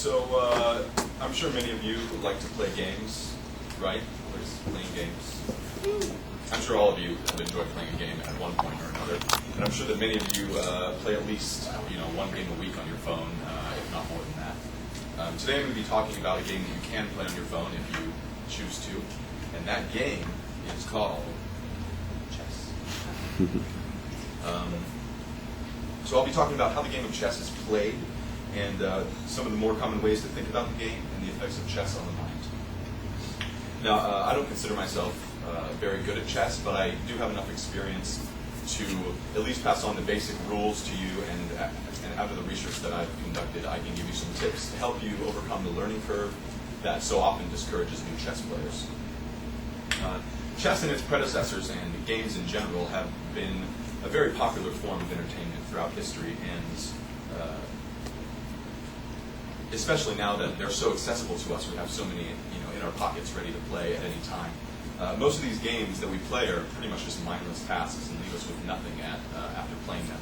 So I'm sure many of you like to play games, right? Always playing games. I'm sure all of you have enjoyed playing a game at one point or another, and I'm sure that many of you play at least one game a week on your phone, if not more than that. Today I'm going to be talking about a game that you can play on your phone if you choose to, and that game is called chess. So I'll be talking about how the game of chess is played, and some of the more common ways to think about the game and the effects of chess on the mind. Now, I don't consider myself very good at chess, but I do have enough experience to at least pass on the basic rules to you, and after the research that I've conducted, I can give you some tips to help you overcome the learning curve that so often discourages new chess players. Chess and its predecessors and games in general have been a very popular form of entertainment throughout history, and especially now that they're so accessible to us, we have so many in our pockets ready to play at any time. Most of these games that we play are pretty much just mindless tasks and leave us with nothing after playing them.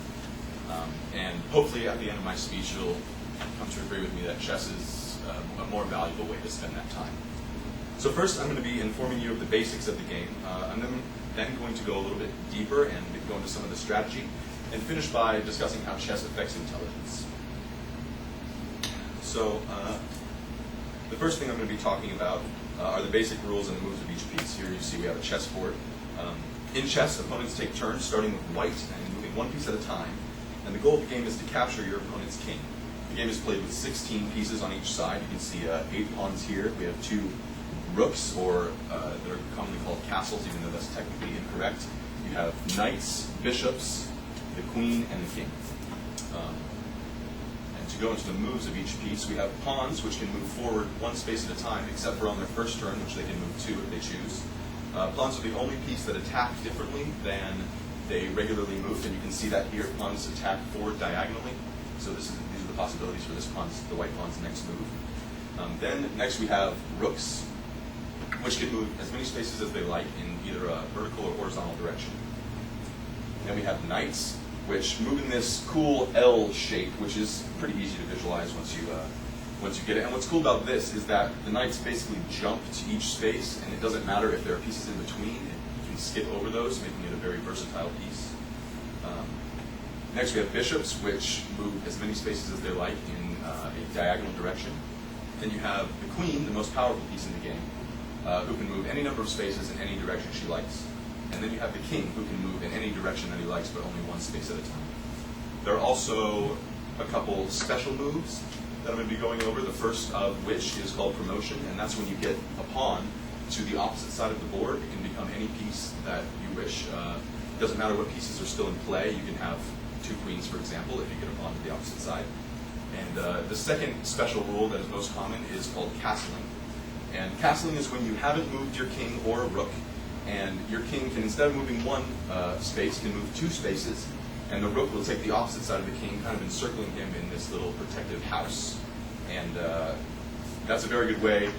And hopefully at the end of my speech you'll come to agree with me that chess is a more valuable way to spend that time. So first I'm going to be informing you of the basics of the game. I'm then going to go a little bit deeper and go into some of the strategy, and finish by discussing how chess affects intelligence. So the first thing I'm going to be talking about are the basic rules and the moves of each piece. Here you see we have a chessboard. In chess, opponents take turns starting with white and moving one piece at a time, and the goal of the game is to capture your opponent's king. The game is played with 16 pieces on each side. You can see 8 pawns here. We have 2 rooks, or they're commonly called castles, even though that's technically incorrect. You have knights, bishops, the queen, and the king. And to go into the moves of each piece, we have pawns, which can move forward one space at a time, except for on their first turn, which they can move 2 if they choose. Pawns are the only piece that attack differently than they regularly move, and you can see that here. Pawns attack forward diagonally. So these are the possibilities for the white pawn's next move. Then next we have rooks, which can move as many spaces as they like in either a vertical or horizontal direction. Then we have knights, which move in this cool L shape, which is pretty easy to visualize once you get it. And what's cool about this is that the knights basically jump to each space, and it doesn't matter if there are pieces in between. You can skip over those, making it a very versatile piece. Next we have bishops, which move as many spaces as they like in a diagonal direction. Then you have the queen, the most powerful piece in the game, who can move any number of spaces in any direction she likes. And then you have the king, who can move in any direction that he likes, but only one space at a time. There are also a couple special moves that I'm going to be going over, the first of which is called promotion, and that's when you get a pawn to the opposite side of the board. It can become any piece that you wish. It doesn't matter what pieces are still in play. You can have 2 queens, for example, if you get a pawn to the opposite side. And the second special rule that is most common is called castling. And castling is when you haven't moved your king or a rook, and your king can, instead of moving 1 space, can move 2 spaces, and the rook will take the opposite side of the king, kind of encircling him in this little protective house. And that's a very good way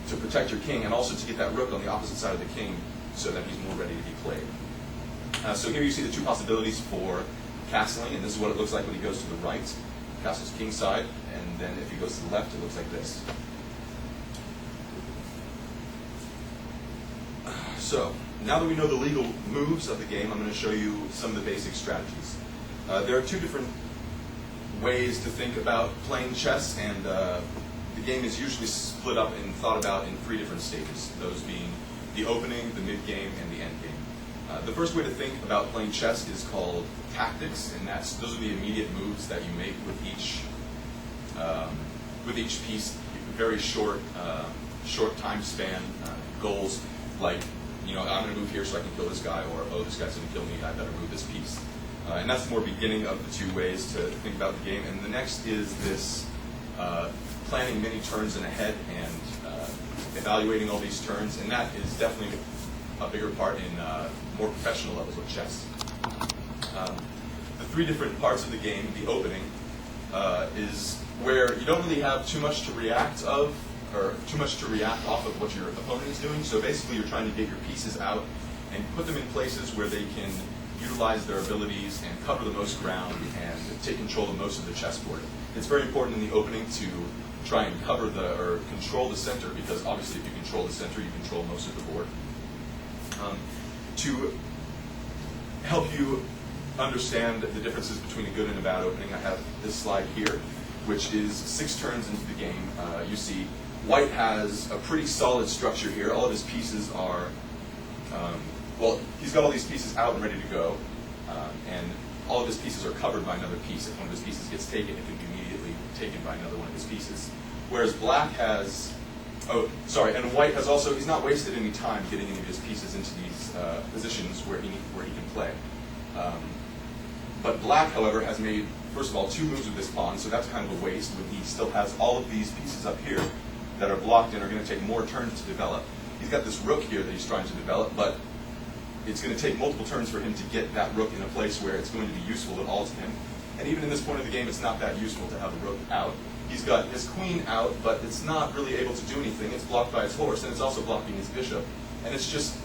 to protect your king, and also to get that rook on the opposite side of the king so that he's more ready to be played. So here you see the 2 possibilities for castling, and this is what it looks like when he goes to the right. Castles king side, and then if he goes to the left, it looks like this. So, now that we know the legal moves of the game, I'm going to show you some of the basic strategies. There are 2 different ways to think about playing chess, and the game is usually split up and thought about in 3 different stages, those being the opening, the mid-game, and the end game. The first way to think about playing chess is called tactics, and those are the immediate moves that you make with each piece. Very short time span goals, like I'm going to move here so I can kill this guy, or oh, this guy's going to kill me, I better move this piece. And that's the more beginning of the 2 ways to think about the game. And the next is this planning many turns in ahead and evaluating all these turns, and that is definitely a bigger part in more professional levels of chess. The 3 different parts of the game, the opening, is where you don't really have too much to react off of what your opponent is doing. So basically you're trying to get your pieces out and put them in places where they can utilize their abilities and cover the most ground and take control of most of the chessboard. It's very important in the opening to try and cover or control the center, because obviously if you control the center, you control most of the board. To help you understand the differences between a good and a bad opening, I have this slide here, which is 6 turns into the game. You see white has a pretty solid structure here. All of his pieces are, well, he's got all these pieces out and ready to go, and all of his pieces are covered by another piece. If one of his pieces gets taken, it can be immediately taken by another one of his pieces. Whereas black has, and white has also, he's not wasted any time getting any of his pieces into these positions where he can play. But black, however, has made, first of all, 2 moves with this pawn, so that's kind of a waste when he still has all of these pieces up here that are blocked and are going to take more turns to develop. He's got this rook here that he's trying to develop, but it's going to take multiple turns for him to get that rook in a place where it's going to be useful at all to him. And even in this point of the game, it's not that useful to have a rook out. He's got his queen out, but it's not really able to do anything. It's blocked by his horse, and it's also blocking his bishop. And it's just,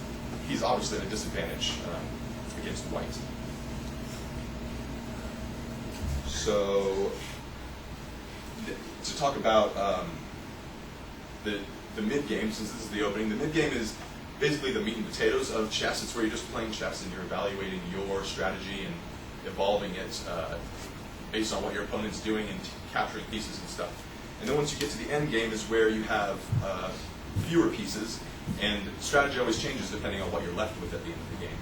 he's obviously at a disadvantage against white. So, to talk about the mid-game, since this is the opening, the mid-game is basically the meat and potatoes of chess. It's where you're just playing chess and you're evaluating your strategy and evolving it based on what your opponent's doing and capturing pieces and stuff. And then once you get to the end game is where you have fewer pieces, and strategy always changes depending on what you're left with at the end of the game.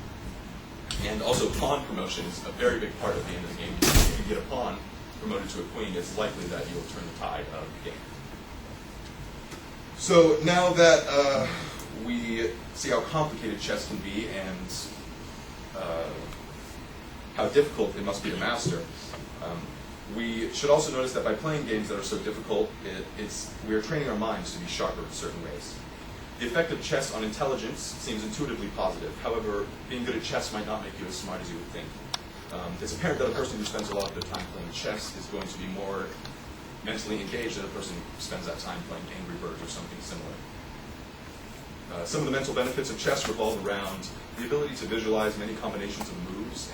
And also pawn promotion is a very big part of the end of the game. If you get a pawn promoted to a queen, it's likely that you'll turn the tide of the game. So now that we see how complicated chess can be and how difficult it must be to master, we should also notice that by playing games that are so difficult, we are training our minds to be sharper in certain ways. The effect of chess on intelligence seems intuitively positive. However, being good at chess might not make you as smart as you would think. It's apparent that a person who spends a lot of their time playing chess is going to be more mentally engaged than a person who spends that time playing Angry Birds or something similar. Some of the mental benefits of chess revolve around the ability to visualize many combinations of moves,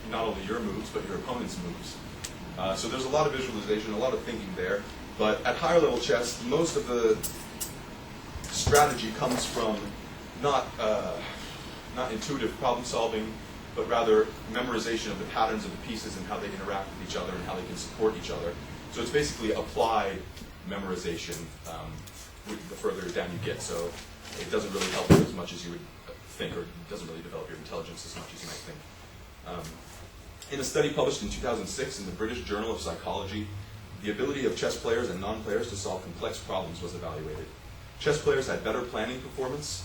not only your moves, but your opponent's moves. So there's a lot of visualization, a lot of thinking there. But at higher level chess, most of the strategy comes from not intuitive problem solving, but rather memorization of the patterns of the pieces and how they interact with each other and how they can support each other. So it's basically applied memorization the further down you get. So it doesn't really help you as much as you would think, or it doesn't really develop your intelligence as much as you might think. In a study published in 2006 in the British Journal of Psychology, the ability of chess players and non-players to solve complex problems was evaluated. Chess players had better planning performance,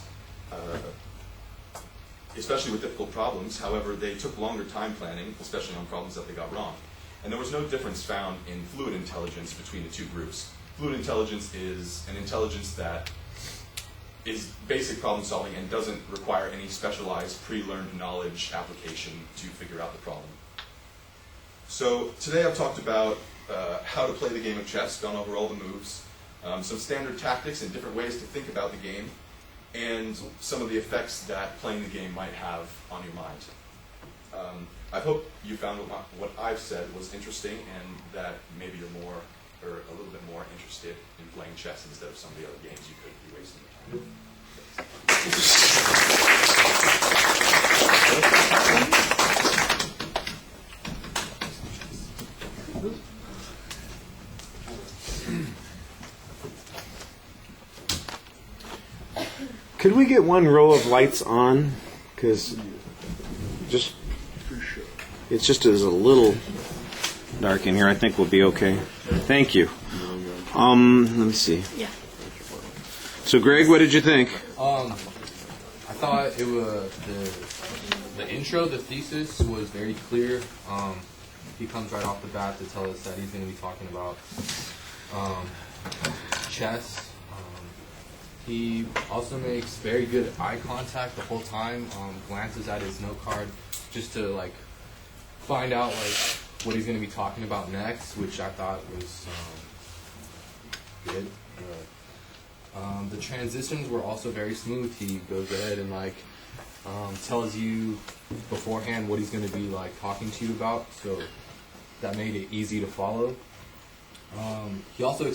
especially with difficult problems. However, they took longer time planning, especially on problems that they got wrong. And there was no difference found in fluid intelligence between the two groups. Fluid intelligence is an intelligence that is basic problem solving and doesn't require any specialized pre-learned knowledge application to figure out the problem. So today I've talked about how to play the game of chess, gone over all the moves, some standard tactics and different ways to think about the game, and some of the effects that playing the game might have on your mind. I hope you found what I've said was interesting, and that maybe you're more, or a little bit more interested in playing chess instead of some of the other games you could be wasting your time. Could we get one row of lights on? Because it's just a little dark in here. I think we'll be okay. Thank you. Let me see. Yeah. So, Greg, what did you think? I thought it was the intro, the thesis was very clear. He comes right off the bat to tell us that he's going to be talking about chess. He also makes very good eye contact the whole time. Glances at his note card just to find out what he's going to be talking about next, which I thought was good. The transitions were also very smooth. He goes ahead and tells you beforehand what he's going to be talking to you about, so that made it easy to follow. He also